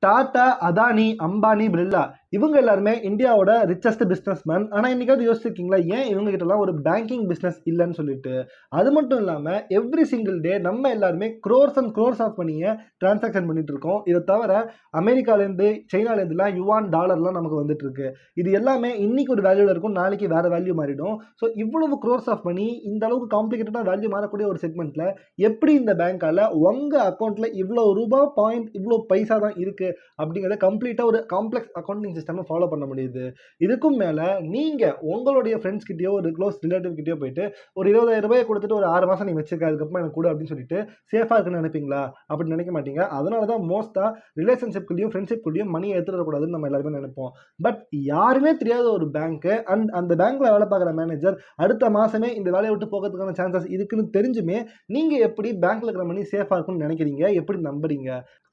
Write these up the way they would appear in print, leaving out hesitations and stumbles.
டாடா, அதானி, அம்பானி, பிர்லா இவங்க எல்லாருமே இந்தியாவோட ரிச்சஸ்ட் பிஸ்னஸ்மேன். ஆனால் இன்னைக்காவது யோசிச்சிருக்கீங்களா ஏன் இவங்க கிட்டலாம் ஒரு பேங்கிங் பிஸ்னஸ் இல்லைன்னு சொல்லிட்டு. அது மட்டும் இல்லாமல் எவ்ரி சிங்கிள் டே நம்ம எல்லாருமே க்ரோர்ஸ் அண்ட் க்ரோர்ஸ் ஆஃப் மணியை டிரான்சாக்ஷன் பண்ணிட்டு இருக்கோம். இதை தவிர அமெரிக்காலேருந்து சைனாலேருந்துலாம் யுவான் டாலர்லாம் நமக்கு வந்துட்டு இருக்கு. இது எல்லாமே இன்னைக்கு ஒரு வேல்யூவில் இருக்கும், நாளைக்கு வேற வேல்யூ மாறிடும். ஸோ இவ்வளவு க்ரோர்ஸ் ஆஃப் மணி இந்த அளவுக்கு காம்ப்ளிகேட்டடாக வேல்யூ மாறக்கூடிய ஒரு செக்மெண்ட்ல எப்படி இந்த பேங்கால உங்க அக்கௌண்ட்ல இவ்வளோ ரூபாய் பாயிண்ட் இவ்வளோ பைசா தான் இருக்கு அப்படிங்கிறத கம்ப்ளீட்டாக ஒரு காம்ப்ளெக்ஸ் அக்கௌண்டிங் சிஸ்டம் ஃபாலோ பண்ண முடியுது. இதுக்கும் மேலே நீங்கள் உங்களுடைய ஃப்ரெண்ட்ஸ் கிட்டயோ ஒரு க்ளோஸ் ரிலேட்டிவ் கிட்டயோ போயிட்டு ஒரு 20,000 ரூபாயை கொடுத்துட்டு ஒரு 6 மாதம் நீ வச்சிருக்க, அதுக்கப்புறம் எனக்கு கூட அப்படின்னு சொல்லிட்டு சேஃபாக இருக்குன்னு நினைப்பீங்களா? அப்படி நினைக்க மாட்டீங்க. அதனால தான் மோஸ்ட்டாக ரிலேஷன்ஷிப்குள்ளேயும் ஃப்ரெண்ட்ஷிப்குள்ளேயும் மணி எடுத்துட்டு வரக்கூடாதுன்னு நம்ம எல்லாருமே நினைப்போம். பட் யாருமே தெரியாத ஒரு பேங்க்கு அண்ட் அந்த பேங்க்ல வேலை பார்க்குற மேனேஜர் அடுத்த மாதமே இந்த வேலையை விட்டு போகிறதுக்கான சான்சஸ் இருக்குன்னு தெரிஞ்சுமே நீங்கள் எப்படி பேங்க்ல இருக்கிற மணி சேஃபாக இருக்குன்னு நினைக்கிறீங்க? எப்படி நம்புறீங்க?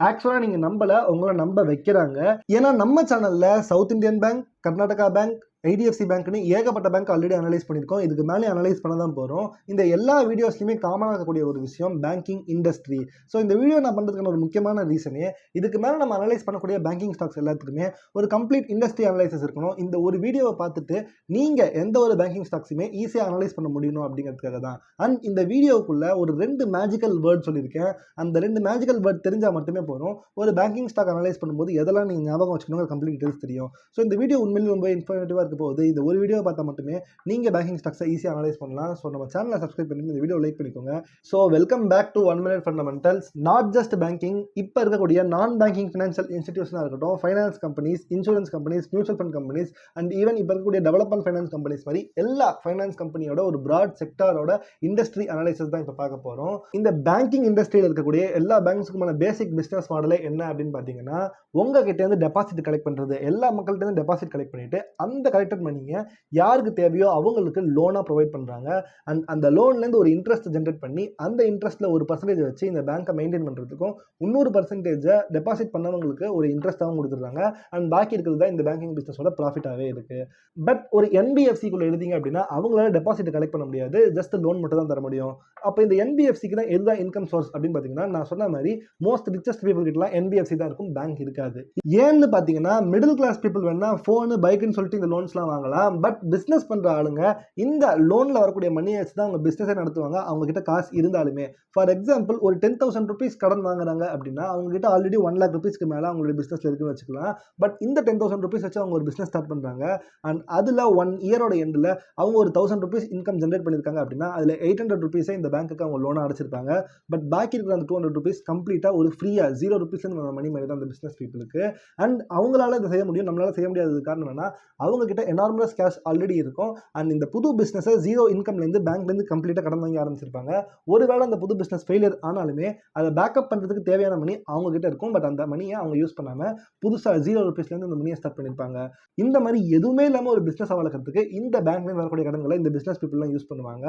ஆக்சுவலாக நீங்கள் நம்பலை, உங்களை நம்ப வைக்கிறாங்க. ஏன்னா நம்ம சேனலில் South Indian bank, Karnataka bank, IDFC பேங்க்னு ஏகப்பட்ட பேங்க் ஆல்ரெடி அனலைஸ் பண்ணியிருக்கோம். இதுக்கு மேலே அனலைஸ் பண்ண தான் போகிறோம். இந்த எல்லா வீடியோஸ்லையுமே காமனாக இருக்கக்கூடிய ஒரு விஷயம் பேங்கிங் இண்டஸ்ட்ரி. ஸோ இந்த வீடியோ நான் பண்ணுறதுக்கான ஒரு முக்கியமான ரீசனே இதுக்கு மேலே நம்ம அனலைஸ் பண்ணக்கூடிய பேங்கிங் ஸ்டாக்ஸ் எல்லாத்துக்குமே ஒரு கம்ப்ளீட் இண்டஸ்ட்ரி அனலைசஸ் இருக்கணும். இந்த ஒரு வீடியோவை பார்த்துட்டு நீங்கள் எந்த ஒரு பேங்கிங் ஸ்டாக்ஸுமே ஈஸியாக அனலைஸ் பண்ண முடியணும் அப்படிங்கிறதுக்காக தான். அண்ட் இந்த வீடியோக்குள்ளே ஒரு 2 மேஜிக்கல் வேர்ட் சொல்லியிருக்கேன். அந்த 2 மேஜிக்கல் வேர்ட் தெரிஞ்சால் மட்டுமே போகிறோம் ஒரு பேங்கிங் ஸ்டாக் அனலைஸ் பண்ணும்போது எதெல்லாம் நீங்கள் ஞாபகம் வச்சுக்கணும் கம்ப்ளீட் டீடைல்ஸ் தெரியும். ஸோ இந்த வீடியோ உண்மையிலேயே ரொம்ப இன்ஃபர்மேட்டிவாக இருக்க போகுது. இந்த ஒரு வீடியோ பார்த்தா மட்டுமே நீங்கள் பேங்கிங் ஸ்டாக்ஸை ஈஸியாக அனலைஸ் பண்ணலாம். ஸோ நம்ம சேனலை சப்ஸ்கிரைப் பண்ணி இந்த வீடியோ லைக் பண்ணிக்கோங்க. So welcome back to 1 Minute Fundamentals. Not just banking, இப்போ இருக்கக்கூடிய நான் பேங்கிங் ஃபினான்ஷியல் இன்ஸ்டிடியூஷனாக இருக்கட்டும், finance companies, insurance companies, mutual fund companies and even இப்போ இருக்கக்கூடிய டெவலப்மெண்ட் ஃபைனான்ஸ் கம்பெனிஸ் மாதிரி எல்லா ஃபைனான்ஸ் கம்பெனியோட ஒரு பிராட் செக்டாரோட இண்டஸ்ட்ரி அனலைசிஸ் தான் இப்போ பார்க்க போகிறோம். இந்த பேங்கிங் இண்டஸ்ட்ரியில் இருக்கக்கூடிய எல்லா பேங்க்ஸுக்குமான பேசிக் பிஸ்னஸ் மாடலே என்ன அப்படின்னு பார்த்தீங்கன்னா, உங்ககிட்டேருந்து டெபாசிட் கலெக்ட் பண்ணுறது. எல்லா மக்கள்கிட்டேருந்து டெபாசிட் கலெக்ட் பண்ணிட்டு அந்த கலெக்டட் மணியை யாருக்கு தேவையோ அவங்களுக்கு லோனாக ப்ரொவைட் பண்ணுறாங்க. அண்ட் அந்த லோன்லேருந்து ஒரு இன்ட்ரெஸ்ட் ஜென்ரேட் பண்ணி அந்த இன்ட்ரெஸ்ட்டில் ஒரு பர்சன்டேஜ் வச்சு இந்த பேங்க்கை மெயின்டைன் பண்ணுறதுக்கும் 300% டெபாசிட் பண்ணவங்களுக்கு ஒரு இன்ட்ரெஸ்ட்டாகவும் கொடுத்துருக்காங்க. அண்ட் பாக்கி இருக்கிறது தான் இந்த பேங்கிங் பிஸ்னஸோட ப்ராஃபிட்டாகவே இருக்குது. பட் ஒரு என்பிஎஃப்சிக்குள்ளே எழுதிங்க அப்படின்னா அவங்களால டெபாசிட் கலெக்ட் பண்ண முடியாது, ஜஸ்ட் லோன் மட்டும் தான் தர முடியும். அப்போ இந்த என்பிஎஃப்சிக்கு தான் எதுதான் இன்கம் சோர்ஸ் அப்படின்னு பார்த்தீங்கன்னா, நான் சொன்ன மாதிரி மோஸ்ட் ரிச்சஸ்ட் பீப்புள் கிட்டலாம் என்பிஎஃப்சி தான் இருக்கும், பேங்க் இருக்காது. ஏன்னு பார்த்தீங்கன்னா மிடில் கிளாஸ் பீப்புள் வேணா ஃபோனு பைக்குன்னு சொல்லிட்டு இந்த லோன்ஸ்லாம் வாங்கலாம். பட் பிஸ்னஸ் பண்ணுற ஆளுங்க இந்த லோனில் வரக்கூடிய மணியை வச்சு தான் அவங்க பிஸ்னஸே நடத்துவாங்க. அவங்க கிட்ட காசு இருந்தாலுமே ஃபார் எக்ஸாம்பிள் ஒரு 10,000 rupees கடன் வாங்குறாங்க அப்படின்னா அவங்க கிட்ட ஆல்ரெடி 1 lakh rupeesக்கு மேலே அவங்களுடைய பிஸ்னஸ்ல இருக்குன்னு வச்சுக்கலாம். பட் இந்த 10,000 rupees வச்சு அவங்க ஒரு பிஸ்னஸ் ஸ்டார்ட் பண்ணுறாங்க. அண்ட் அதில் 1 இயரோட எண்டில் அவங்க ஒரு 1,000 rupees இன்கம் ஜென்ரேட் பண்ணியிருக்காங்க அப்படின்னா அதில் 800 rupees இந்த பேங்க்குக்கு அவங்க லோனாக அடைச்சிருப்பாங்க. பட் பாக்கி இருக்கிற அந்த 200 rupees கம்ப்ளீட்டாக ஒரு ஃப்ரீயாக 0 rupees மணி மாதிரி தான் அந்த பிஸ்னஸ் பீப்புளுக்கு. அண்ட் அவங்களால இதை செய்ய முடியும், நம்மளால செய்ய முடியாதது காரணம் என்னன்னா அவங்க கிட்ட எனார்மஸ் கேஷ் ஆல்ரெடி இருக்கும். அண்ட் இந்த புது பிஸ்னஸை 0 இன்கம்லேருந்து பேங்க்லேருந்து கம்ப்ளீட்டாக கடன் வாங்கி ஆரம்பிச்சிருப்பாங்க. ஒருவேளை அந்த புது பிஸ்னஸ் ஃபெயிலியர் ஆனாலுமே அதை பேக்கப் பண்ணுறதுக்கு தேவையான மணி அவங்க கிட்ட இருக்கும். பட் அந்த மணியை அவங்க யூஸ் பண்ணாமல் புதுசாக 0 rupeesலேருந்து இந்த மணியை ஸ்டார்ட் பண்ணியிருப்பாங்க. இந்த மாதிரி எதுவுமே இல்லாமல் ஒரு பிஸ்னஸ் வளர்க்கறதுக்கு இந்த பேங்க்லேருந்து வரக்கூடிய கடன்களை இந்த பிஸ்னஸ் பீப்புள்லாம் யூஸ் பண்ணுவாங்க.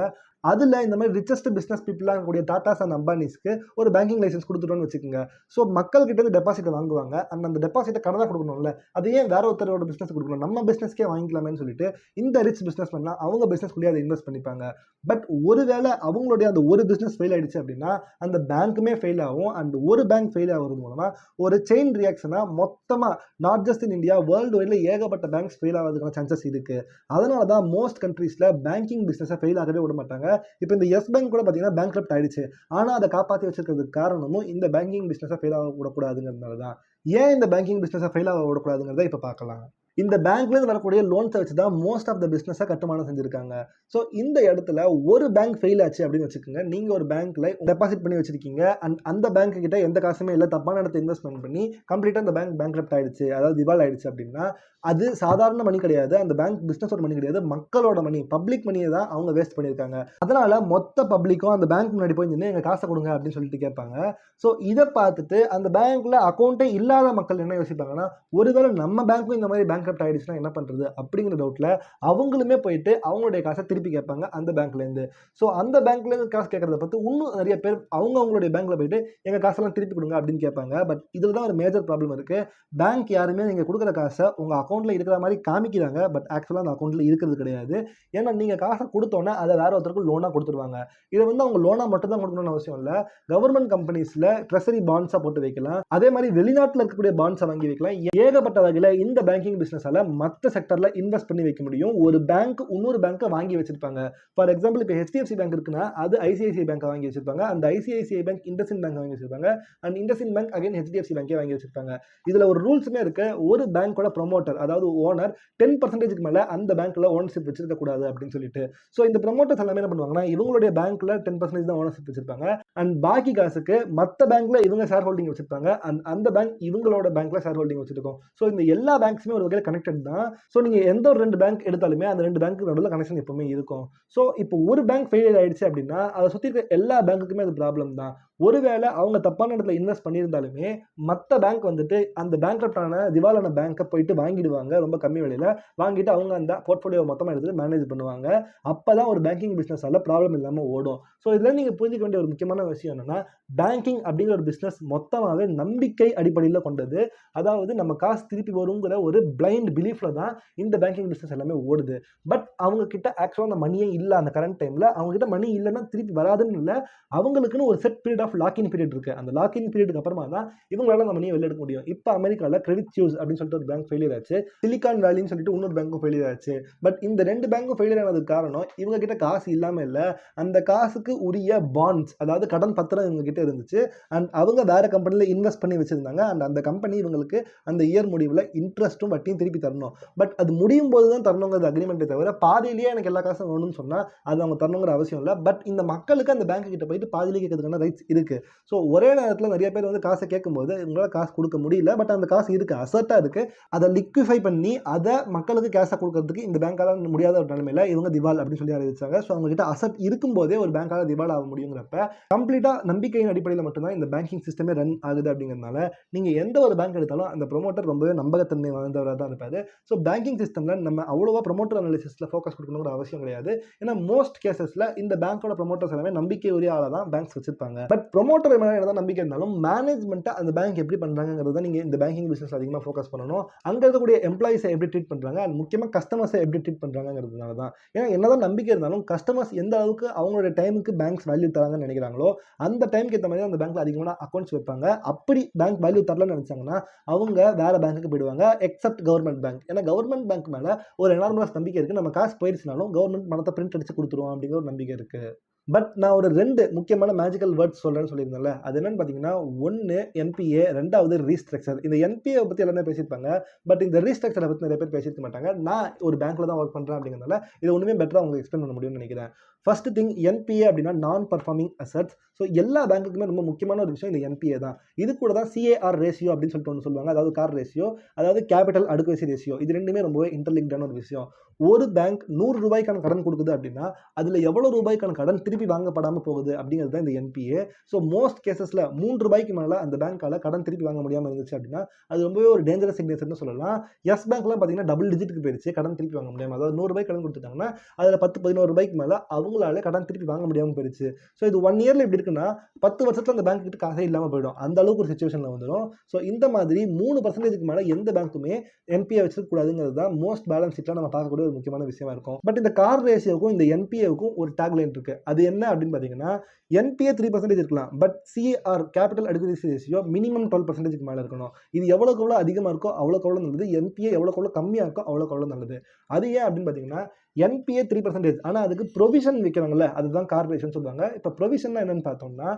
அதில் இந்த மாதிரி ரிச்சஸ்ட் பிஸ்னஸ் பீப்புளாக இருக்கக்கூடிய டாட்டாஸ் அண்ட் அம்பானிஸ்க்கு ஒரு பேங்கிங் லைசன்ஸ் கொடுத்துட்டோன்னு வச்சுக்கோங்க. ஸோ மக்கள் கிட்ட இருந்து டெபாசிட்டை வாங்குவாங்க. அண்ட் அந்த டெபாசிட்டை கடனாக கொடுக்கணும்ல, அது ஏன் வேற ஒருத்தரோட பிஸ்னஸ் கொடுக்கணும், நம்ம பிஸ்னஸ்க்கே வாங்கிக்கலாமேன்னு சொல்லிட்டு இந்த ரிச் பிஸ்னஸ் பண்ணலாம் அவங்க பிஸ்னஸ்க்குள்ளேயே அதை இன்வெஸ்ட் பண்ணிப்பாங்க. பட் ஒருவேளை அவங்களுடைய அந்த ஒரு பிஸ்னஸ் ஃபெயில் ஆயிடுச்சு அப்படின்னா அந்த பேங்க்குமே ஃபெயில் ஆகும். அண்ட் ஒரு பேங்க் ஃபெயில் ஆகிறது மூலமாக ஒரு செயின் ரியாக்ஷனாக மொத்தமாக not just in India, world வைடில் ஏகப்பட்ட பேங்க்ஸ் ஃபெயில் ஆகிறதுக்கான சான்சஸ் இருக்குது. அதனால தான் மோஸ்ட் கண்ட்ரீஸில் பேங்கிங் பிஸ்னஸை ஃபெயில் ஆகவே விட மாட்டாங்க. இப்போ இந்த எஸ் பேங்க் கூட பார்த்தீங்கன்னா பேங்க்ரப்ட் ஆயிடுச்சு. ஆனால் அதை காப்பாற்றி வச்சிருக்கிறதுக்கு காரணமும் இந்த பேங்கிங் பிஸ்னஸை ஃபெயில் ஆக விடக்கூடாதுங்கிறதுனால தான். ஏன் இந்த பேங்கிங் பிஸ்னஸை ஃபெயில் ஆக விடக்கூடாதுங்கிறத இப்போ பார்க்கலாம். இந்த பேங்க்லேருந்து வரக்கூடிய லோன்ஸை வச்சு தான் மோஸ்ட் ஆஃப் த பிஸ்னஸை கட்டுமானம் செஞ்சுருக்காங்க. ஸோ இந்த இடத்துல ஒரு பேங்க் ஃபெயில் ஆச்சு அப்படின்னு வச்சுக்கோங்க. நீங்கள் ஒரு பேங்க்கில் டெபாசிட் பண்ணி வச்சிருக்கீங்க அண்ட் அந்த பேங்க் கிட்ட எந்த காசுமே இல்லை, தப்பான இடத்தை இன்வெஸ்ட்மெண்ட் பண்ணி கம்ப்ளீட்டாக அந்த பேங்க் பேங்க்ரப்ட் ஆயிடுச்சு, அதாவது திவால் ஆயிடுச்சு அப்படின்னா அது சாதாரண மணி கிடையாது, அந்த பேங்க் பிஸ்னஸோட மணி கிடையாது, மக்களோட மணி, பப்ளிக் மணியை தான் அவங்க வேஸ்ட் பண்ணியிருக்காங்க. அதனால மொத்த பப்ளிக்கும் அந்த பேங்க் முன்னாடி போய் நின்று எங்கள் காசை கொடுங்க அப்படின்னு சொல்லிட்டு கேட்பாங்க. ஸோ இதை பார்த்துட்டு அந்த பேங்க்ல அக்கௌண்ட்டே இல்லாத மக்கள் என்ன யோசிப்பாங்கன்னா, ஒருவேளை நம்ம பேங்க்கும் இந்த மாதிரி பேங்க் பேங்க்ரப்ட் ஆயிடுச்சுன்னா என்ன பண்றது அப்படிங்கிற டவுட்ல அவங்களுமே போயிட்டு அவங்களுடைய காசை திருப்பி கேட்பாங்க அந்த பேங்க்ல இருந்து. ஸோ அந்த பேங்க்ல இருந்து காசு கேட்கறத பார்த்து இன்னும் நிறைய பேர் அவங்களுடைய பேங்க்ல போயிட்டு எங்க காசெல்லாம் திருப்பி கொடுங்க அப்படின்னு கேட்பாங்க. பட் இதுல தான் ஒரு மேஜர் ப்ராப்ளம் இருக்கு. பேங்க் யாருமே நீங்க கொடுக்குற காசை உங்க அக்கௌண்ட்ல இருக்கிற மாதிரி காமிக்கிறாங்க, பட் ஆக்சுவலா அந்த அக்கௌண்ட்ல இருக்கிறது கிடையாது. ஏன்னா நீங்க காசை கொடுத்தோன்னே அதை வேற ஒருத்தருக்கு லோனா கொடுத்துருவாங்க. இதை வந்து அவங்க லோனா மட்டும் தான் கொடுக்கணும்னு அவசியம் இல்லை. கவர்மெண்ட் கம்பெனிஸ்ல ட்ரெஸரி பாண்ட்ஸா போட்டு வைக்கலாம். அதே மாதிரி வெளிநாட்டில் இருக்கக்கூடிய பாண்ட்ஸை வாங்கி வைக்கலாம். ஏகப்பட்ட வகையில் இந்த பேங்கிங் பிசினஸால மற்ற செக்டர்ல இன்வெஸ்ட் பண்ணி வைக்க முடியும். ஒரு பேங்க் இன்னொரு பேங்கை வாங்கி வச்சிருப்பாங்க. ஃபார் எக்ஸாம்பிள் இப்போ HDFC பேங்க் இருக்குன்னா அது ICICI பேங்க் வாங்கி வச்சிருப்பாங்க. அந்த ICICI பேங்க் IndusInd பேங்க் வாங்கி வச்சிருப்பாங்க. And IndusInd bank again HDFC பேங்கே வாங்கி வச்சிருப்பாங்க. இதுல ஒரு ரூல்ஸுமே இருக்கு. ஒரு பேங்கோட ப்ரொமோட்டர் அதாவது ஓனர் 10% மேல அந்த பேங்க்ல ஓனர்ஷிப் வச்சிருக்க கூடாது அப்படின்னு சொல்லிட்டு. ஸோ இந்த ப்ரொமோட்டர்ஸ் எல்லாமே என்ன பண்ணுவாங்கன்னா இவங்களுடைய பேங்க்ல 10% தான் ஓனர்ஷிப் வச்சிருப்பாங்க. அண்ட் பாக்கி காசுக்கு மற்ற பேங்க்ல இவங்க ஷேர் ஹோல்டிங் வச்சிருப்பாங்க. அண்ட் அந்த பேங்க் இவங்களோட பேங்க்ல ஷேர் ஹோல்டிங் வச்சிருக்கோம். ஸோ இந்த எல்லா பேங்க்ஸுமே ஒரு வகையில் கனெக்டட் தான். ஸோ நீங்க எந்த ஒரு 2 பேங்க் எடுத்தாலுமே அந்த 2 பேங்க் நடுவில் கனெக்ஷன் எப்பவுமே இருக்கும். ஸோ இப்போ ஒரு பேங்க் ஃபெயிலியர் ஆயிடுச்சு அப்படின்னா அதை சுற்றி இருக்க எல்லா பேங்க்குமே அது ப்ராப்ளம் தான். ஒருவேளை அவங்க தப்பான இடத்துல இன்வெஸ்ட் பண்ணியிருந்தாலுமே மற்ற பேங்க் வந்துட்டு அந்த பேங்க்ரப்டான திவாலான பேங்கை போயிட்டு வாங்கிடுவாங்க. ரொம்ப கம்மி விலையில வாங்கிட்டு அவங்க அந்த போர்ட்ஃபோலியோ மொத்தமாக எடுத்து மேனேஜ் பண்ணுவாங்க. அப்பதான் ஒரு பேங்கிங் பிசினஸால ப்ராப்ளம் இல்லாமல் ஓடும். ஸோ இதில் நீங்க புரிஞ்சுக்க வேண்டிய ஒரு முக்கியமான விஷயம் என்னன்னா பேங்கிங் அப்படிங்கிற ஒரு பிசினஸ் மொத்தமாகவே நம்பிக்கை அடிப்படையில் கொண்டது. அதாவது நம்ம காசு திருப்பி வருங்கிற ஒரு பிளைண்ட் பிலீஃப்ல தான் இந்த பேங்கிங் பிசினஸ் எல்லாமே ஓடுது. பட் அவங்க கிட்ட ஆக்சுவலாக அந்த மணியே இல்லை. அந்த கரண்ட் டைம்ல அவங்க கிட்ட மணி இல்லைன்னா திருப்பி வராதுன்னு இல்லை. அவங்களுக்குன்னு ஒரு set period of lock in period இருக்கு. அந்த லாக்இன் பீரியடுக்கு அப்புறமா தான் இவங்களால அந்த மணியை வெளில எடுக்க முடியும். இப்போ அமெரிக்காவில் கிரெடிட் சூஸ் அப்படின்னு சொல்லிட்டு ஒரு பேங்க் ஃபெயிலியர் ஆச்சு. சிலிகான் வேலின்னு சொல்லிட்டு இன்னொரு பேங்க்கும் ஃபெயிலியர் ஆச்சு. பட் இந்த 2 பேங்க்கும் ஃபெயிலியர் ஆனதுக்கு காரணம் இவங்க கிட்ட காசு இல்லாம இல்லை. அந்த காசுக்கு உரிய பாண்ட்ஸ் அதாவது கடன் பத்திரம் இவங்க கிட்ட இருந்துச்சு. அண்ட் அவங்க வேற கம்பெனில இன்வெஸ்ட் பண்ணி வச்சிருந்தாங்க. அண்ட் அந்த கம்பெனி இவங்களுக்கு அந்த இயர் முடிவில் இன்ட்ரெஸ்ட்டும் வட்டியும் திருப்பி தரணும். பட் அது முடியும் போது தான் தரணுங்கிறது அக்ரிமெண்ட்டை தவிர பாதியிலேயே எனக்கு எல்லா காசும் வேணும்னு சொன்னா அது அவங்க தரணுங்கிற அவசியம் இல்லை. பட் இந்த மக்களுக்கு அந்த பேங்க் கிட்ட போயிட்டு பாதியிலே கேட்கறதுக்கான ரைட்ஸ் இருக்கு. ஸோ ஒரே நேரத்தில் நிறைய பேர் வந்து காசை கேட்கும்போது இவங்களால காசு கொடுக்க முடியல. பட் அந்த காசு இருக்கு, அசட்டா இருக்கு. அதை லிக்விஃபை பண்ணி அதை மக்களுக்கு கேஷா கொடுக்கறதுக்கு இந்த பேங்கால முடியாத ஒரு நிலைமையில இவங்க திவால் அப்படின்னு சொல்லி அறிவிச்சாங்க. ஸோ அவங்க கிட்ட அசட் இருக்கும்போதே ஒரு பேங்கால திவால் ஆக முடியுங்கிறப்ப கம்ப்ளீட்டா நம்பிக்கையின் அடிப்படையில் மட்டும்தான் இந்த பேங்கிங் சிஸ்டமே ரன் ஆகுது. அப்படிங்கிறதுனால நீங்க எந்த ஒரு பேங்க் எடுத்தாலும் அந்த ப்ரொமோட்டர் ரொம்பவே நம்பகத்தன்மை வாய்ந்தவராக தான் இருப்பாரு. ஸோ பேங்கிங் சிஸ்டம்ல நம்ம அவ்வளோவா ப்ரொமோட்டர் அனாலிசிஸ்ல ஃபோக்கஸ் கொடுக்கணுங்கிற அவசியம் கிடையாது. ஏன்னா மோஸ்ட் கேசஸ்ல இந்த பேங்கோட ப்ரொமோட்டர்ஸ் எல்லாமே நம்பிக்கை உரிய ஆளா தான் பேங்க்ஸ் வச்சிருப்பாங்க. பட் ப்ரொமோட்டர் மேல என்னதான் நம்பிக்கை இருந்தாலும் மேனேஜ்மெண்ட்டை அந்த பேங்க் எப்படி பண்றாங்கிறத நீங்க இந்த பேங்கிங் பிசினஸ் அதிகமாக ஃபோக்கஸ் பண்ணணும். அங்க இருக்கக்கூடிய எம்ப்ளாயிஸை எப்படி ட்ரீட் பண்றாங்க அண்ட் முக்கியமாக கஸ்டமர்ஸை எப்படி ட்ரீட் பண்றாங்கிறதுனால தான். ஏன்னா என்னதான் நம்பிக்கை இருந்தாலும் கஸ்டமர்ஸ் எந்த அளவுக்கு அவங்களோட டைமுக்கு பேங்க்ஸ் வேல்யூ தராங்கன்னு நினைக்கிறாங்களோ அந்த டைமுக்கு ஏற்ற மாதிரி அந்த பேங்க்ல அதிகமான அக்கௌண்ட்ஸ் வைப்பாங்க. அப்படி பேங்க் வேல்யூ தரலன்னு நினைச்சாங்கன்னா அவங்க வேற பேங்க்குக்கு போயிடுவாங்க. Accept government bank. ஏன்னா கவர்மெண்ட் பேங்க் மேல ஒரு எனார்மஸ் நம்பிக்கை இருக்கு. நம்ம காசு போயிடுச்சுனாலும் கவர்மெண்ட் பணத்தை பிரிண்ட் அடிச்சு கொடுத்துருவோம் அப்படிங்கிற ஒரு நம்பிக்கை இருக்கு. பட் நான் ஒரு 2 முக்கியமான மேஜிக்கல் வேர்ட்ஸ் சொல்றேன்னு சொல்லியிருந்தேன்ல, அது என்னன்னு பார்த்தீங்கன்னா 1 என்பிஏ, 2வது ரீஸ்ட்ரக்சர். இந்த என்பிஏ பத்தி எல்லாமே பேசியிருப்பாங்க. பட் இந்த ரீஸ்ட்ரக்சரை பத்தி நிறைய பேர் பேசியிருக்க மாட்டாங்க. நான் ஒரு பேங்க்ல தான் ஒர்க் பண்றேன் அப்படிங்கிறதுனால இது ஒண்ணுமே பெட்டரா உங்களுக்கு எக்ஸ்பிளைன் பண்ண முடியும்னு நினைக்கிறேன். ஃபர்ஸ்ட் திங் என்பிஏ அப்படின்னா நான் பர்ஃபார்மிங் அசட்ஸ். ஸோ எல்லா பேங்க்குக்குமே ரொம்ப முக்கியமான ஒரு விஷயம் இந்த என்பிஏ தான். இது கூட தான் CAR ரேஷியோ அப்படின்னு சொல்லிட்டு ஒன்று சொல்லுவாங்க. அதாவது கார் ரேஷியோ, அதாவது கேபிட்டல் அடுக்குவசி ரேஷியோ. இது ரெண்டுமே ரொம்பவே இன்டர்லிங்க்டான ஒரு விஷயம். ஒரு பேங்க் 100 ரூபாய்க்கான கடன் கொடுக்குது அப்படின்னா அதுல எவ்வளவு ரூபாய்க்கான கடன் திருப்பி வாங்கப்படாம போகுது அப்படிங்கிறது தான் இந்த என்பிஏ. ஸோ மோஸ்ட் கேசஸ்ல 3 ரூபாய்க்கு மேல அந்த பேங்கால கடன் திருப்பி வாங்க முடியாம இருந்துச்சு அப்படின்னா அது ரொம்பவே ஒரு டேஞ்சரஸ் சிக்னேச்சர்னு சொல்லலாம். எஸ் பேங்க்லாம் பார்த்தீங்கன்னா டபுள் டிஜிட்டுக்கு போயிடுச்சு கடன் திருப்பி வாங்க முடியாம. அதாவது 100 ரூபாய் கடன் கொடுத்துட்டாங்கன்னா அதுல 10-11 ரூபாய்க்கு மேல அவங்களால கடன் திருப்பி வாங்க முடியாம போயிடுச்சு. ஸோ இது 1 இயர்ல எப்படி இருக்குன்னா 10 வருஷத்துல அந்த பேங்க் கிட்ட காசே இல்லாம போயிடும். அந்த அளவுக்கு ஒரு சிச்சுவேஷன்ல வந்துடும். ஸோ இந்த மாதிரி 3% மேல எந்த பேங்க்குமே என்பிஏ வச்சிருக்க கூடாதுங்கிறது தான் மோஸ்ட் பேலன்ஸ் ஷீட்ல நம்ம பார்க்கக்கூடிய ஒரு முக்கியமான விஷயமா இருக்கும். பட் இந்த கார் ரேஷியோக்கும் இந்த என்பிஏவுக்கும் ஒரு டேக்லைன் இருக்கு. அது என்ன அப்படின்னு பாத்தீங்கன்னா என்பிஏ 3% இருக்கலாம். But CR capital adequacy ratio minimum 12% மேல இருக்கணும். இது எவ்வளவுக்கு எவ்வளவு அதிகமா இருக்கோ அவ்வளவுக்கு எவ்வளவு நல்லது. என்பிஏ எவ்வளவுக்கு எவ்வளவு கம்மியா இருக்கோ அவ்வளவுக்கு எவ்வளவு நல்லது. அது ஏன் அப்படின்னு பாத்தீங்கன்னா என்பிஏ 3%. ஆனா அதுக்கு ப்ரொவிஷன் வைக்கிறாங்கல்ல, அதுதான் கார்பரேஷன் சொல்லுவாங்க. இப்ப ப்ரொவிஷன் என்னன்னு பார்த்தோம்னா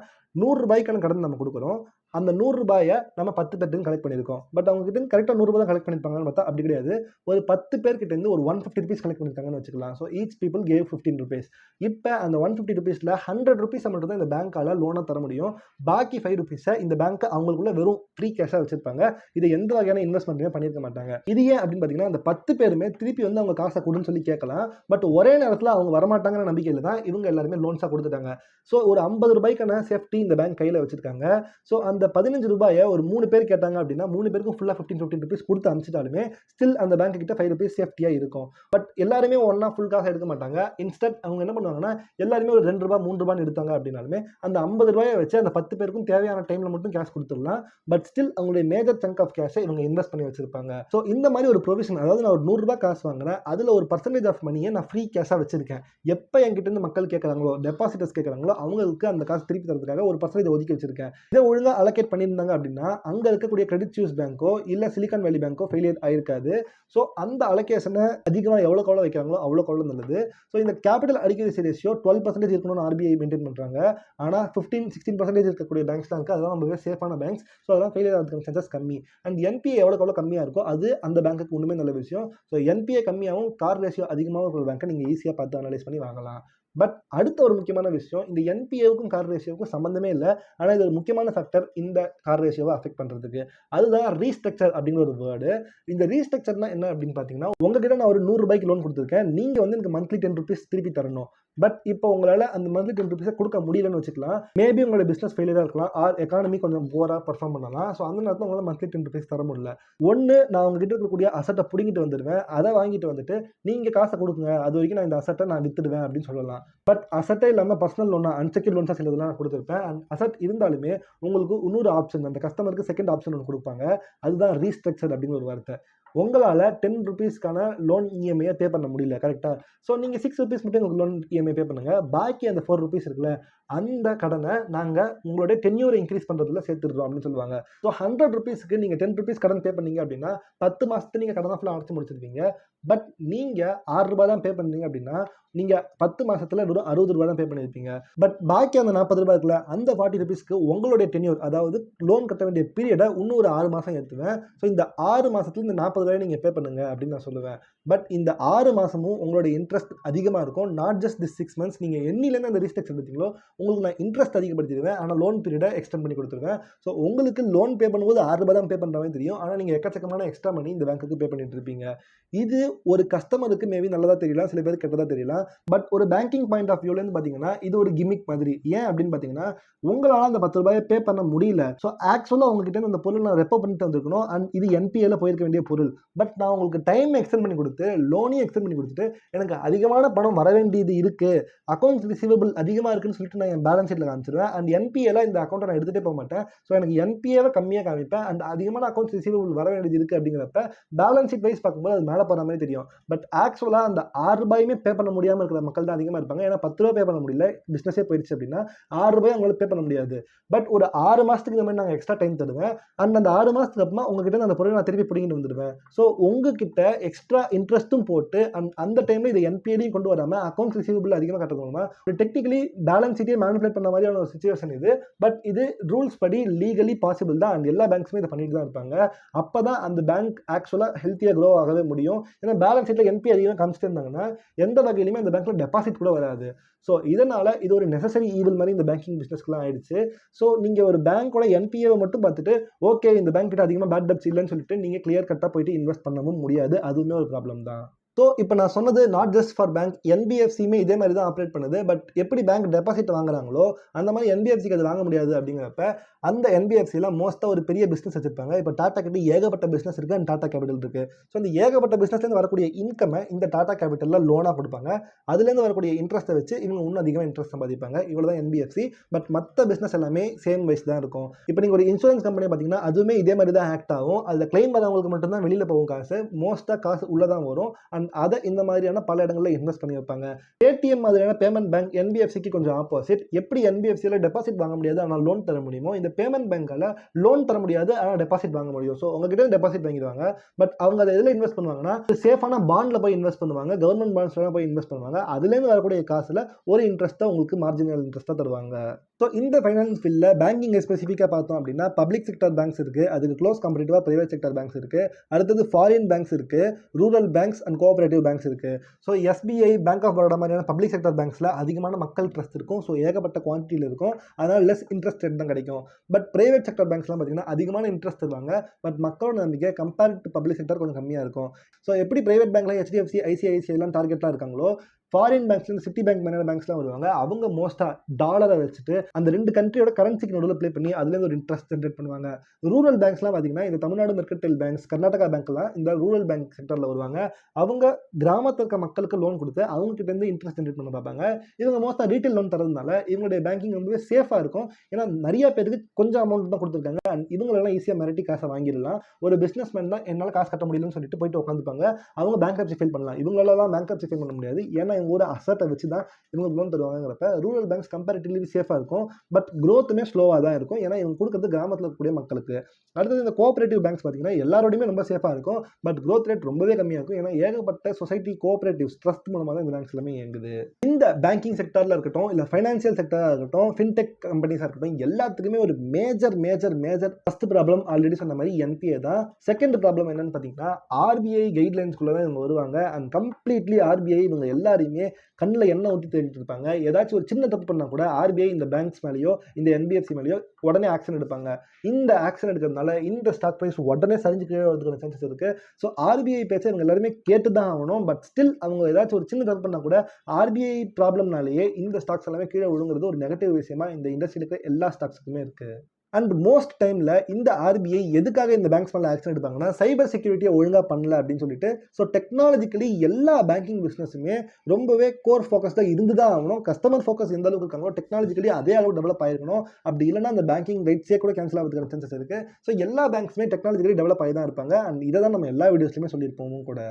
100 ரூபாய்க்கான கடன் நம்ம கொடுக்குறோம். அந்த 100 ரூபாயை நம்ம 10 பேர்கிட்ட கலெக்ட் பண்ணியிருக்கோம். பட் அவங்க கிட்ட கரெக்டாக 100 ரூபாய் தான் கலெக்ட் பண்ணிருப்பாங்கன்னு பார்த்தா அப்படி கிடையாது. ஒரு 10 பேர்கிட்ட இருந்து ஒரு 150 ருபீஸ் கலெக்ட் பண்ணிருக்காங்கன்னு வச்சுக்கலாம். So each people gave 15 rupees. இப்போ அந்த 150 ருபீஸ்ல 100 ருபீஸ் மட்டும் தான் இந்த பேங்கால லோனா தர முடியும். பாக்கி 5 ருபீஸை இந்த பேங்க் அவங்களுக்குள்ள வெறும் ஃப்ரீ கேஷா வச்சிருப்பாங்க. இதை எந்த வகையான இன்வெஸ்ட்மெண்ட்டுமே பண்ணிருக்க மாட்டாங்க. இது ஏன் அப்படின்னு பார்த்தீங்கன்னா அந்த 10 பேருமே திருப்பி வந்து அவங்க காசை கொடுன்னு சொல்லி கேட்கலாம். பட் ஒரே நேரத்தில் அவங்க வரமாட்டாங்கிற நம்பிக்கையில் தான் இவங்க எல்லாருமே லோன்ஸாக கொடுத்துட்டாங்க. ஸோ ஒரு 50 ரூபாய்க்கான சேஃப்டி இந்த பேங்க் கையில் வச்சிருக்காங்க. ஸோ அந்த அந்த 15 ரூபாயை ஒரு 3 பேர் கேட்டாங்க அப்படின்னா 3 பேருக்கும் ஃபுல்லாக 15 rupees கொடுத்து அனுப்பிச்சிட்டாலுமே ஸ்டில் அந்த பேங்க் கிட்ட 5 rupees சேஃப்டியாக இருக்கும். பட் எல்லாருமே ஒன்றா ஃபுல் காசு எடுக்க மாட்டாங்க. இன்ஸ்டன்ட் அவங்க என்ன பண்ணுவாங்கன்னா எல்லாருமே ஒரு 2 ரூபா 3 ரூபான்னு எடுத்தாங்க அப்படின்னாலுமே அந்த 50 ரூபாயை வச்சு அந்த 10 பேருக்கும் தேவையான டைமில் மட்டும் கேஷ் கொடுத்துடலாம். பட் ஸ்டில் அவங்களுடைய மேஜர் சங்க் ஆஃப் கேஷை இவங்க இன்வெஸ்ட் பண்ணி வச்சிருப்பாங்க. ஸோ இந்த மாதிரி ஒரு ப்ரொவிஷன், அதாவது நான் ஒரு 100 ரூபாய் காசு வாங்குறேன், அதில் ஒரு பர்சன்டேஜ் ஆஃப் மணியை நான் ஃப்ரீ கேஷாக வச்சிருக்கேன். எப்போ என்கிட்ட இருந்து மக்கள் கேட்குறாங்களோ, டெபாசிட்டர்ஸ் கேட்குறாங்களோ, அவங்களுக்கு அந்த காசு திருப்பி தரதுக்காக ஒரு பர்சன்டேஜ் ஒதுக்கி வச்சிருக்கேன். இதை ஒழுங்காக அலோகேட் பண்ணியிருந்தாங்க அப்படின்னா அங்கே இருக்கக்கூடிய கிரெடிட் சூஸ் பேங்கோ இல்லை சிலிகான் வேலி பேங்கோ ஃபெயிலியர் ஆயிருக்காது. ஸோ அந்த அலோகேஷனை அதிகமாக எவ்வளோ எவ்வளோ வைக்கிறாங்களோ அவ்வளோ எவ்வளோ நல்லது. ஸோ இந்த கேபிட்டல் அடிக்கரிசி ரேஷியோ 12% இருக்கணும்னு ஆர்பிஐ மெயின்டைன் பண்ணுறாங்க. ஆனால் 15-16% இருக்கக்கூடிய பேங்க்ஸ்லாம் இருக்குது. அதெல்லாம் ரொம்பவே சேஃபான பேங்க்ஸ். ஸோ அதெல்லாம் ஃபெயிலியர் ஆகிறதுக்கு சான்சஸ் கம்மி. அண்ட் என்பிஏ எவ்வளோ கம்மியாக இருக்கோ அது அந்த பேங்க்குக்கு ஒன்றுமே நல்ல விஷயம். ஸோ என்பிஏ கம்மியாகவும் கார் ரேஷியோ அதிகமாகவும் இருக்கிற பேங்க்கை நீங்கள் ஈஸியாக பார்த்து அனலைஸ் பண்ணி வாங்கலாம். பட் அடுத்த ஒரு முக்கியமான விஷயம், இந்த என்பிஏவுக்கும் கார் ரேஷியோவுக்கும் சம்மந்தமே இல்லை. ஆனால் இது ஒரு முக்கியமான ஃபேக்டர் இந்த கார் ரேஷியோவை அஃபெக்ட் பண்ணுறதுக்கு. அதுதான் ரீஸ்ட்ரக்சர் அப்படிங்கிற ஒரு வேர்டு. இந்த ரீஸ்ட்ரக்சர்னா என்ன அப்படின்னு பார்த்தீங்கன்னா, உங்ககிட்ட நான் ஒரு 100 ரூபாய்க்கு லோன் கொடுத்துருக்கேன், நீங்கள் வந்து எனக்கு மந்த்லி 10 rupees திருப்பி தரணும். பட் இப்போ உங்களால் அந்த மந்த்லி 10 rupees கொடுக்க முடியலன்னு வச்சுக்கலாம். மேபி உங்களோட பிஸ்னஸ் ஃபெயிலியராக இருக்கலாம், ஆர் எக்கானமி கொஞ்சம் போராக பர்ஃபார்ம் பண்ணலாம். ஸோ அந்த நேரத்தில் உங்களால் மந்த்லி 10 rupees தர முடியல. ஒன்று, நான் உங்ககிட்ட இருக்கக்கூடிய அசட்டை பிடிங்கிட்டு வந்துடுவேன், அதை வாங்கிட்டு வந்துட்டு நீங்கள் காசை கொடுக்குங்க, அது வரைக்கும் நான் இந்த அசட்டை நான் வித்துடுவேன் அப்படின்னு சொல்லலாம். பட் அசட்டே இல்லாமல் பர்சனல் லோனாக அன்செக்யூர்ட் லோன்ஸாக சிலதெல்லாம் நான் கொடுத்துருப்பேன். அண்ட் அசட் இருந்தாலுமே உங்களுக்கு இன்னொரு ஆப்ஷன், அந்த கஸ்டமருக்கு செகண்ட் ஆப்ஷன் ஒன்று கொடுப்பாங்க. அதுதான் ரீஸ்ட்ரக்சர் அப்படிங்கிற ஒரு வார்த்தை. உங்களால் 10 rupeesக்கான லோன் இஎம்ஐயை பே பண்ண முடியல, கரெக்டாக? ஸோ நீங்கள் 6 rupees மட்டும் உங்களுக்கு லோன் இஎம்ஐ பே பண்ணுங்கள். பாக்கி அந்த 4 rupees இருக்குல்ல, அந்த கடனை நாங்கள் உங்களுடைய டென்யூரை இன்க்ரீஸ் பண்ணுறதுல சேர்த்துடுறோம் அப்படின்னு சொல்லுவாங்க. ஸோ 100 rupeesக்கு நீங்கள் 10 rupees கடன் பே பண்ணீங்க அப்படின்னா 10 மாதத்துக்கு நீங்கள் கடனை ஃபுல்லாக அடைச்சி முடிச்சிருவீங்க. பட் நீங்கள் 6 ரூபாய் தான் பே பண்ணீங்க அப்படின்னா நீங்கள் 10 மாதத்தில் வெறும் 60 ரூபாய் தான் பே பண்ணியிருப்பீங்க. பட் பாக்கி அந்த 40 ரூபாய் இருக்குல்ல, அந்த 40 rupeesக்கு உங்களுடைய டென்யூர், அதாவது லோன் கட்ட வேண்டிய பீரியடை இன்னும் ஒரு 6 மாதம் ஏற்றுவேன். ஸோ இந்த 6 மாதத்துல இந்த 40 ரூபாய் நீங்கள் பே பண்ணுங்க அப்படின்னு நான் சொல்லுவேன். பட் இந்த 6 மாதமும் உங்களுடைய இன்ட்ரெஸ்ட் அதிகமாக இருக்கும். Not just this 6 months. நீங்கள் என்னிலேருந்து அந்த ரீஸ்ட்ரக்சர் எடுத்தீங்களோ உங்களுக்கு நான் இன்ட்ரெஸ்ட் அதிகப்படுத்திடுவேன், ஆனால் லோன் பீரியடை எக்ஸ்டெண்ட் பண்ணி கொடுத்துருவேன். ஸோ உங்களுக்கு லோன் பே பண்ணும்போது 6 ரூபாய் தான் பே பண்ணுற மாதிரி தெரியும், ஆனால் நீங்கள் எக்கச்சக்கமான எக்ஸ்ட்ரா மணி இந்த பேங்க்குக்கு பே பண்ணிட்டு இருப்பீங்க. இது ஒரு கஸ்டமருக்கு மேபி நல்லதாக தெரியலாம், சில பேருக்கு கெட்டதாக தெரியலாம். பட் ஒரு பேங்கிங் பாயிண்ட் ஆஃப் வியூலேருந்து பார்த்தீங்கன்னா இது ஒரு கிமிக் மாதிரி. ஏன் அப்படின்னு பார்த்தீங்கன்னா, உங்களால் அந்த 10 ரூபாயை பே பண்ண முடியல. ஸோ ஆக்சுவலாக உங்ககிட்ட அந்த பொருள் நான் ரெப்போ பண்ணிட்டு வந்திருக்கணும், அண்ட் இது என்பிஏல போயிருக்க வேண்டிய பொருள். பட் நான் உங்களுக்கு டைம் எக்ஸ்டெண்ட் பண்ணி கொடுத்து, லோனையும் எக்ஸ்டெண்ட் பண்ணி கொடுத்துட்டு, எனக்கு அதிகமான பணம் வர வேண்டியது இருக்குது, அக்கௌண்ட்ஸ் ரிசீவபிள் அதிகமாக இருக்குன்னு சொல்லிட்டு நான் என் பேலன்ஸ் ஷீட்டில் காமிச்சிருவேன். அண்ட் என்பிஏல இந்த அக்கௌண்ட்டை நான் எடுத்துகிட்டே போக மாட்டேன். ஸோ எனக்கு என்பிஏவை கம்மியாக காமிப்பேன், அண்ட் அதிகமான அக்கௌண்ட்ஸ் ரிசீவபிள் வர வேண்டியது இருக்குது அப்படிங்கிறப்ப பேலன்ஸ் ஷீட் வைஸ் பார்க்கும்போது அது மேலே போகிற மாதிரி தெரியும். பட் ஆக்சுவலாக அந்த 6 ரூபாயுமே பே பண்ண முடியாமல் இருக்கிற மக்கள் தான் அதிகமாக இருப்பாங்க. ஏன்னா 10 ரூபாய் பே பண்ண முடியல, பிஸ்னஸே போயிடுச்சு அப்படின்னா 6 ரூபாய் அவங்களால பே பண்ண முடியாது. பட் ஒரு 6 மாதத்துக்கு இந்த மாதிரி நாங்கள் எக்ஸ்ட்ரா டைம் தருவேன். அண்ட் அந்த 6 மாதத்துக்கு அப்புறமா உங்ககிட்ட அந்த பொருளை நான் திருப்பி பிடிங்கிட்டு வந்துடுவேன். ஸோ உங்ககிட்ட எக்ஸ்ட்ரா இன்ட்ரெஸ்ட்டும் போட்டு அந்த டைமில் இது என்பிஏலையும் கொண்டு வராமல் அக்கௌண்ட்ஸ் ரிசீவபிள் அதிகமாக கட்டணுமா, டெக்னிக்கலி பேலன்ஸ் ஷீட்டே மேனிபுலேட் பண்ண மாதிரியான ஒரு சிச்சுவேஷன் இது. பட் இது ரூல்ஸ் படி லீகலி பாசிபிள் தான், அண்ட் எல்லா பேங்க்ஸுமே இதை பண்ணிட்டு தான் இருப்பாங்க. அப்போ தான் அந்த பேங்க் ஆக்சுவலாக ஹெல்த்தியாக க்ரோ ஆகவே முடியும். ஏன்னா பேலன்ஸ் ஷீட்டில் என்பி அதிகமாக காமிச்சிட்டு இருந்தாங்கன்னா எந்த வகையிலுமே அந்த பேங்க்கில் டெபாசிட் கூட வராது. ஸோ இதனால் இது ஒரு நெசசரி ஈவில் மாதிரி இந்த பேங்கிங் பிஸ்னஸ்க்குலாம் ஆயிடுச்சு. ஸோ நீங்கள் ஒரு பேங்க்கோட என்பிஏவை மட்டும் பார்த்துட்டு ஓகே இந்த பேங்க் கிட்ட அதிகமாக பேட் டெப்ட்ஸ் இல்லைன்னு சொல்லிட்டு நீங்கள் கிளியர் கட்டாக போயிட்டு இன்வெஸ்ட் பண்ணவும் முடியாது. அதுவுமே ஒரு ப்ராப்ளம் தான். ஸோ இப்போ நான் சொன்னது நாட் ஜஸ்ட் ஃபார் பேங்க், என்பிஎஃப்சியுமே இதே மாதிரி தான் ஆப்ரேட் பண்ணுது. பட் எப்படி பேங்க் டெபாசிட் வாங்குறாங்களோ அந்த மாதிரி என்பிஎஃப்சிக்கு அது வாங்க முடியாது. அப்படிங்கிறப்ப அந்த என்பிஎஃப்சியில் மோஸ்ட்டாக ஒரு பெரிய பிஸ்னஸ் வச்சிருப்பாங்க. இப்போ டாடா கிட்ட ஏகப்பட்ட பிஸ்னஸ் இருக்குது, அண்ட் டாடா கேபிட்டல் இருக்குது. ஸோ இந்த ஏகப்பட்ட பிஸ்னஸ்லேருந்து வரக்கூடிய இன்கம்மை இந்த டாடா கேபிட்டலில் லோனாக கொடுப்பாங்க. அதுலேருந்து வரக்கூடிய இன்ட்ரெஸ்ட்டை வச்சு இவங்க இன்னும் அதிகமாக இன்ட்ரெஸ்ட் சம்பாதிப்பாங்க. இவ்வளோ தான் என்பிஎஃப்சி. பட் மற்ற பிஸ்னஸ் எல்லாமே சேம் வைஸ் தான் இருக்கும். இப்போ நீங்கள் ஒரு இன்சூரன்ஸ் கம்பெனி பார்த்தீங்கன்னா அதுவுமே இதே மாதிரி தான் ஆக்ட் ஆகும். அதில் கிளைம் வரவங்களுக்கு மட்டும்தான் வெளியில் போகும் காசு, மோஸ்ட்டாக காசு உள்ளே தான் வரும். அண்ட் அதை இந்த மாதிரியான பல இடங்களில் இன்வெஸ்ட் பண்ணி வைப்பாங்க. ஏடிஎம் மாதிரியான பேமெண்ட் பேங்க் என்பிஎஃப்சிக்கு கொஞ்சம் ஆப்போசிட். எப்படி என்பிஎஃப்சியில் டெபாசிட் வாங்க முடியாது ஆனால் லோன் தர முடியுமோ, இந்த பேமெண்ட் பேங்கால லோன் தர முடியாது ஆனால் டெபாசிட் வாங்க முடியும். ஸோ உங்ககிட்ட டெபாசிட் வாங்கிடுவாங்க. பட் அவங்க அதை எதில் இன்வெஸ்ட் பண்ணுவாங்கன்னா சேஃபான பாண்டில் போய் இன்வெஸ்ட் பண்ணுவாங்க, கவர்மெண்ட் பாண்ட்ஸ்லாம் போய் இன்வெஸ்ட் பண்ணுவாங்க. அதுலேருந்து வரக்கூடிய காசில் ஒரு இன்ட்ரெஸ்ட்டாக உங்களுக்கு மார்ஜினல் இன்ட்ரெஸ்ட்டாக தருவாங்க. ஸோ இந்த ஃபைனான்ஸ் ஃபீல்டில் பேங்கிங்கை ஸ்பெசிஃபிக்காக பார்த்தோம் அப்படின்னா பப்ளிக் செக்டர் பேங்க்ஸ் இருக்குது, அதுக்கு க்ளோஸ் கம்பேரிட்டிவாக பிரைவேட் செக்டர் பேங்க்ஸ் இருக்குது, அடுத்தது ஃபாரின் பேங்க்ஸ் இருக்குது, rural banks and cooperative banks இருக்குது. So SBI, bank of Baroda மாதிரியான பப்ளிக் செக்டர் பேங்க்ஸில் அதிகமான மக்கள் ட்ரஸ்ட் இருக்கும். ஸோ ஏகப்பட்ட குவான்டிட்டியில் இருக்கும், அதனால் லெஸ் இன்ட்ரெஸ்ட் ரேட் தான் கிடைக்கும். பட் பிரைவேட் செக்டர் பேங்க்ஸ்லாம் பார்த்தீங்கன்னா அதிகமான இன்ட்ரெஸ்ட் தருவாங்க. பட் மக்களோட நம்பிக்கை கம்பேர்ட் டு பப்ளிக் செக்டர் கொஞ்சம் கம்மியாக இருக்கும். ஸோ எப்படி பிரைவேட் பேங்க்ல ஹெச்டிஎஃப்சி, ஐசிஐசிஐலாம் டார்கெட்லாம் இருக்காங்களோ, ஃபாரின் பேங்க்ஸ் சிட்டி பேங்க் மாதிரியான பேங்க்ஸ்லாம் வருவாங்க. அவங்க மோஸ்டா டாலரை வச்சுட்டு அந்த 2 கண்ட்ரியோட கரன்சிக்கு நடுவில் ப்ளே பண்ணி அதுலேருந்து ஒரு இன்ட்ரெஸ்ட் ஜென்ரேட் பண்ணுவாங்க. ரூரல் பேங்க்ஸ்லாம் பார்த்தீங்கன்னா இந்த தமிழ்நாடு மெர்கன்டைல் பேங்க்ஸ், கர்நாடகா பேங்க்லாம் இந்த ரூரல் பேங்க் செக்டரில் வருவாங்க. அவங்க கிராமத்தில் இருக்க மக்களுக்கு லோன் கொடுத்து அவங்க கிட்ட இருந்து இன்ட்ரெஸ்ட் ஜென்ரேட் பண்ண பார்ப்பாங்க. இவங்க மோஸ்டா ரீட்டைல் லோன் தரதுனால இவங்களுடைய பேங்கிங் ரொம்பவே சேஃபாக இருக்கும். ஏன்னா நிறைய பேருக்கு கொஞ்சம் அமௌண்ட் தான் கொடுத்துருக்காங்க. அண்ட் இவங்களெல்லாம் ஈஸியாக மிரட்டி காசை வாங்கிடலாம். ஒரு பிஸ்னஸ் மேன் தான் என்னால் காசு கட்ட முடியலன்னு சொல்லிட்டு போயிட்டு உட்காந்துப்பாங்க. அவங்க பேங்க்ரப்சி ஃபைல் பண்ணலாம். இவங்களெல்லாம் பேங்க்ரப்சி ஃபைல் பண்ண முடியாது. ஏன்னா இவங்க ஒரு அசட்டை வச்சு தான் இவங்க லோன் தருவாங்கிறப்ப ரூரல் பேங்க்ஸ் கம்பேரிட்டிவ்லி சேஃபாக இருக்கும். பட் க்ரோத்துமே ஸ்லோவாக தான் இருக்கும். ஏன்னா இவங்க கொடுக்குறது கிராமத்தில் இருக்கக்கூடிய மக்களுக்கு. அடுத்தது இந்த கோஆபரேட்டிவ் பேங்க்ஸ் பார்த்தீங்கன்னா எல்லாரோடையுமே ரொம்ப சேஃபாக இருக்கும். பட் க்ரோத் ரேட் ரொம்பவே கம்மியாக இருக்கும். ஏன்னா ஏகப்பட்ட சொசைட்டி கோஆபரேட்டிவ்ஸ் ட்ரஸ்ட் மூலமாக தான் இந்த பேங்க்ஸ் எல்லாமே இயங்குது. இந்த பேங்கிங் செக்டரில் இருக்கட்டும், இல்லை ஃபைனான்சியல் செக்டராக இருக்கட்டும், ஃபின்டெக் கம்பெனிஸாக இருக்கட்டும், எல்லாத்துக்குமே ஒரு மேஜர் ஃபர்ஸ்ட் ப்ராப்ளம் ஆல்ரெடி சொன்ன மாதிரி என்பிஏ தான். செகண்ட் ப்ராப்ளம் என்னன்னு பார்த்தீங்கன்னா ஆர்பிஐ கைட்லைன்ஸ்குள்ளே தான் இவங்க வருவாங்க. அண்ட் கம்ப்ளீட்லி ஆர்பிஐ இவங்க எல்லாரையுமே கண்ணில் எண்ணெய் ஊற்றி தேடிட்டு இருப்பாங்க. ஏதாச்சும் ஒரு சின்ன தப்பு பண்ணால் கூட ஆர்பிஐ இந்த பேங்க்ஸ் மேலேயோ இந்த என்பிஎஃப்சி மேலேயோ உடனே ஆக்ஷன் எடுப்பாங்க. இந்த ஆக்ஷன் எடுக்கிறதுனால இந்த ஸ்டாக் ப்ரைஸ் உடனே சரிஞ்சு கீழே வரதுக்கான சான்சஸ் இருக்கு. ஸோ ஆர்பிஐ பேச்சை இவங்க எல்லாருமே கேட்டு தான் ஆகணும். பட் ஸ்டில் அவங்க ஏதாச்சும் ஒரு சின்ன தப்பு பண்ணால் கூட ஆர்பிஐ ப்ராப்ளம்னாலேயே இந்த ஸ்டாக்ஸ் எல்லாமே கீழே விழுங்குறது ஒரு நெகட்டிவ் விஷயமா இந்த இண்டஸ்ட்ரியில் இருக்கிற எல்லா ஸ்டாக்ஸுக்குமே இருக்கு. அண்ட் மோஸ்ட் டைமில் இந்த ஆர்பிஐ எதுக்காக இந்த பேங்க்ஸ் மேலே ஆக்ஷன் எடுப்பாங்கன்னா சைபர் செக்யூரிட்டியை ஒழுங்காக பண்ணல அப்படின்னு சொல்லிட்டு. ஸோ டெக்னாலஜிக்கலி எல்லா பேங்கிங் பிஸ்னஸுமே ரொம்பவே கோர் ஃபோக்கஸ்டாக இருந்து தான் ஆகணும். கஸ்டமர் ஃபோக்கஸ் எந்த அளவுக்கு இருக்காங்களோ டெக்னாலஜிக்கலி அதே அளவு டெவலப் ஆகிருக்கணும். அப்படி இல்லைன்னா அந்த பேங்கிங் ரைட்ஸே கூட கேன்சல் ஆகிறதுக்கான சான்சஸ் இருக்குது. ஸோ எல்லா பேங்க்ஸுமே டெக்னாலஜிக்கலி டெவலப் ஆகி தான் இருப்பாங்க. அண்ட் இதை தான் நம்ம எல்லா வீடியோஸ்லையுமே சொல்லியிருப்போம் கூட.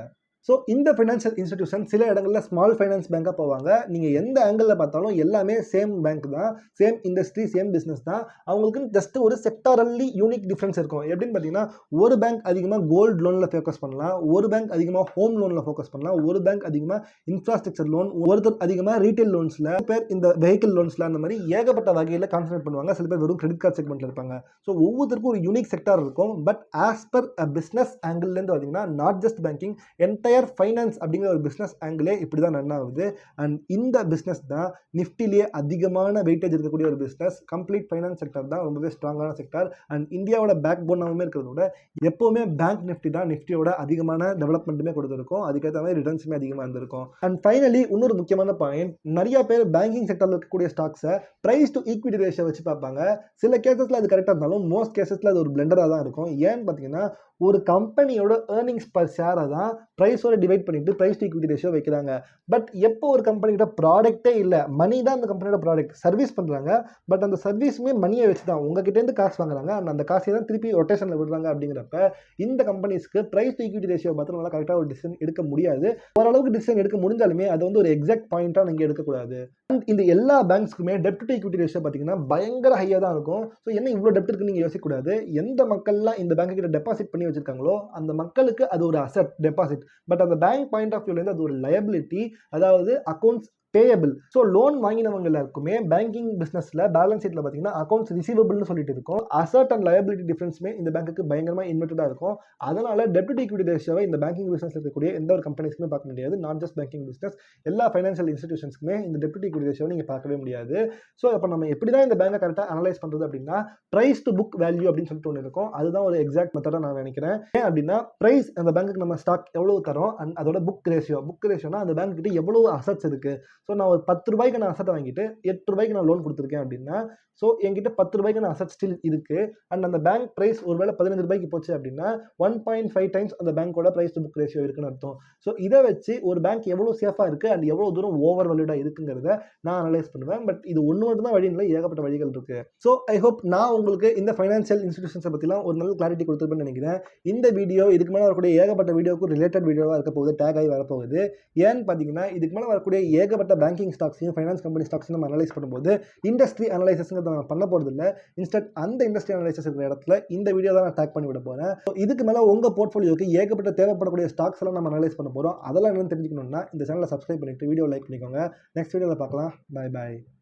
ஸோ இந்த ஃபைனான்ஷியல் இன்ஸ்டிடியூஷன் சில இடங்களில் ஸ்மால் ஃபைனான்ஸ் பேங்காக போவாங்க. நீங்கள் எந்த ஆங்கிளில் பார்த்தாலும் எல்லாமே சேம் பேங்க் தான், சேம் இண்டஸ்ட்ரி, சேம் பிஸ்னஸ் தான். அவங்களுக்கு ஜஸ்ட் ஒரு செக்டாரல்லி யூனிக் டிஃப்ரென்ஸ் இருக்கும். எப்படின்னு பார்த்தீங்கன்னா ஒரு பேங்க் அதிகமாக கோல்டு லோனில் ஃபோக்கஸ் பண்ணலாம், ஒரு பேங்க் அதிகமாக ஹோம் லோனில் ஃபோக்கஸ் பண்ணலாம், ஒரு பேங்க் அதிகமாக இன்ஃப்ராஸ்ட்ரக்சர் லோன், ஒருத்தர் அதிகமாக ரீட்டைல் லோன்ஸில், பேர் இந்த வெஹிக்கிள் லோன்ஸில், அந்த மாதிரி ஏகப்பட்ட வகையில் கான்சன்ட்ரேட் பண்ணுவாங்க. சில பேர் வெறும் கிரெடிட் கார்டு செக்மெண்ட்டில் இருப்பாங்க. ஸோ ஒவ்வொருத்தருக்கும் ஒரு யூனிக் செக்டார் இருக்கும். But as per a business ஆங்கிள்லேருந்து பார்த்தீங்கன்னா not just banking, entire finance அப்படிங்கிற ஒரு பிஸ்னஸ் ஆங்கிளே இப்படி தான் ரன் ஆகுது. அண்ட் இந்த பிஸ்னஸ் தான் நிஃப்டிலேயே அதிகமான வெயிட்டேஜ் இருக்கக்கூடிய ஒரு பிஸ்னஸ். கம்ப்ளீட் ஃபைனான்ஸ் செக்டர் தான் ரொம்பவே ஸ்ட்ராங்கான செக்டர். அண்ட் இந்தியாவோட பேக் போனாகவே இருக்கிறத விட எப்போவுமே பேங்க் நிஃப்டி தான் நிஃப்டியோட அதிகமான டெவலப்மெண்ட்டுமே கொடுத்துருக்கும். அதுக்கேற்ற மாதிரி ரிட்டர்ன்ஸுமே அதிகமாக இருந்திருக்கும். அண்ட் ஃபைனலி இன்னொரு முக்கியமான பாயிண்ட், நிறைய பேர் பேங்கிங் செக்டரில் இருக்கக்கூடிய ஸ்டாக்ஸை ப்ரைஸ் டு ஈக்விட்டி ரேஷியோ வச்சு பார்ப்பாங்க. சில கேசஸில் அது கரெக்டாக இருந்தாலும் மோஸ்ட் கேசஸில் அது ஒரு பிளெண்டராக தான் இருக்கும். ஏன்னு பார்த்தீங்கன்னா ஒரு கம்பெனியோட ஏர்னிங்ஸ் பர் ஷேரை தான் ப்ரைஸோட டிவைட் பண்ணிட்டு ப்ரைஸ் டு ஈக்விட்டி ரேஷியோ வைக்கிறாங்க. பட் எப்போ ஒரு கம்பெனிகிட்ட ப்ராடக்ட்டே இல்லை, மணி தான் அந்த கம்பெனியோட ப்ராடக்ட், சர்வீஸ் பண்ணுறாங்க, பட் அந்த சர்வீஸுமே மணியை வச்சு தான் உங்ககிட்டேருந்து காசு வாங்குறாங்க, அந்த காசை தான் திருப்பி ரொட்டேஷனில் விடுறாங்க. அப்படிங்கிறப்ப இந்த கம்பெனிஸ்க்கு ப்ரைஸ் டு ஈக்விட்டி ரேஷியோ பார்த்து நல்லா கரெக்டாக ஒரு டிசிஷன் எடுக்க முடியாது. ஓரளவுக்கு டிசிஷன் எடுக்க முடிஞ்சாலுமே அது வந்து ஒரு எக்ஸாக்ட் பாயிண்ட்டாக நீங்கள் எடுக்கக்கூடாது. அண்ட் இந்த எல்லா பேங்க்ஸ்க்குமே டெப்ட் டு ஈக்விட்டி ரேஷியோ பார்த்தீங்கன்னா பயங்கர ஹையாக தான் இருக்கும். ஸோ என்ன இவ்வளோ டெப்ட் இருக்குன்னு நீங்கள் யோசிக்கக்கூடாது. எந்த மக்கள்லாம் இந்த பேங்க் கிட்ட டெபாசிட் பண்ணி வச்சிருக்காங்களோ அந்த மக்களுக்கு அது ஒரு அசெட் டெபாசிட். பட் அந்த பேங்க் பாயிண்ட் ஆஃப் வியூலேருந்து அது ஒரு லயபிலிட்டி, அதாவது அக்கௌண்ட்ஸ் பேயபிள். ஸோ லோன் வாங்கினவங்க எல்லாருக்குமே பேங்கிங் பிஸ்னஸில் பேலன்ஸ் ஷீட்டில் பார்த்தீங்கன்னா அக்கௌண்ட்ஸ் ரிசீவபிள்னு சொல்லிட்டு இருக்கும். அசட் அண்ட் லயபிலிட்டி டிஃபரன்ஸுமே இந்த பேங்க்குக்கு பயங்கரமாக இன்வெர்ட்டடாக இருக்கும். அதனால டெப்ட் டு ஈக்விட்டி ரேஷியோவை இந்த பேங்கிங் பிஸ்னஸ் இருக்கக்கூடிய எந்த ஒரு கம்பெனிஸ்க்குமே பார்க்க முடியாது. நாட் ஜஸ்ட் பேங்கிங் பிஸ்னஸ், எல்லா ஃபைனான்ஷியல் இன்ஸ்டிடியூஷன்ஸ்க்குமே இந்த டெப்ட் டு ஈக்விட்டி ரேஷியோவை நீங்கள் பார்க்கவே முடியாது. ஸோ அப்போ நம்ம எப்படி தான் இந்த பேங்கை கரெக்டாக அனலைஸ் பண்ணுறது அப்படின்னா ப்ரைஸ் டு புக் வேல்யூ அப்படின்னு சொல்லிட்டு ஒன்று இருக்கும். அதுதான் ஒரு எக்ஸாக்ட் மெத்தடாக நான் நினைக்கிறேன். ஏன் அப்படின்னா ப்ரைஸ் அந்த பேங்க்குக்கு நம்ம ஸ்டாக் எவ்வளோ தரோம், அண்ட் அதோட புக் ரேஷியோனா அந்த பேங்க் கிட்ட எவ்வளோ அசட்ஸ் இருக்குது. ஸோ நான் ஒரு 10 ரூபாய்க்கு நான் அசட்டை வாங்கிட்டு 8 ரூபாய்க்கு நான் லோன் கொடுத்துருக்கேன் அப்படின்னா, ஸோ என்கிட்ட 10 ரூபாய்க்கு நான் அசட் ஸ்டில் இருக்குது. அண்ட் அந்த பேங்க் ப்ரைஸ் ஒருவேளை 15 ரூபாய்க்கு போச்சு அப்படின்னா 1.5 டைம்ஸ் அந்த பேங்கோட ப்ரைஸ் டு புக் ரேஷியோ இருக்குன்னு அர்த்தம். ஸோ இதை வச்சு ஒரு பேங்க் எவ்வளோ சேஃபாக இருக்குது அண்ட் எவ்வளோ தூரம் ஓவர் வேல்யூடாக இருக்குங்கிறத நான் அனலைஸ் பண்ணுவேன். பட் இது ஒன்று மட்டும் தான் வழி இல்லை, ஏகப்பட்ட வழிகள் இருக்குது. ஸோ ஐ ஹோப் நான் உங்களுக்கு இந்த ஃபைனான்ஷியல் இன்ஸ்டிடியூஷன்ஸை பற்றிலாம் ஒரு நல்ல கிளாரிட்டி கொடுத்துருப்பேன்னு நினைக்கிறேன். இந்த வீடியோ இதுக்கு மேலே வரக்கூடிய ஏகப்பட்ட வீடியோக்கும் ரிலேட்டட் வீடியோவாக இருக்க போகுது, டேக் ஆகி வரப்போகுது. ஏன்னு பார்த்தீங்கன்னா இதுக்கு மேலே வரக்கூடிய ஏகப்பட்ட பேங்கிங் ஸ்டாக்ஸையும் ஃபைனான்ஸ் கம்பெனி ஸ்டாக்ஸையும் நம்ம அனலைஸ் பண்ணும்போது இண்டஸ்ட்ரி அனலைசஸ்ங்கிறத நம்ம பண்ண போகிறது இல்லை. இன்ஸ்டன்ட் அந்த இண்டஸ்ட்ரி அனலைசஸ் இருக்கிற இடத்துல இந்த வீடியோ தான் நான் டேக் பண்ணி விட போகிறேன். ஸோ இதுக்கு மேலே உங்கள் போர்ட்ஃபோலியோக்கு ஏகப்பட்ட தேவைப்படக்கூடிய ஸ்டாக்ஸ் எல்லாம் நம்ம அனலைஸ் பண்ண போகிறோம். அதெல்லாம் என்னன்னு தெரிஞ்சுக்கணும்னா இந்த சேனலை சப்ஸ்கிரைப் பண்ணிட்டு வீடியோ லைக் பண்ணிக்கோங்க. நெக்ஸ்ட் வீடியோவில் பார்க்கலாம். பாய் பாய்.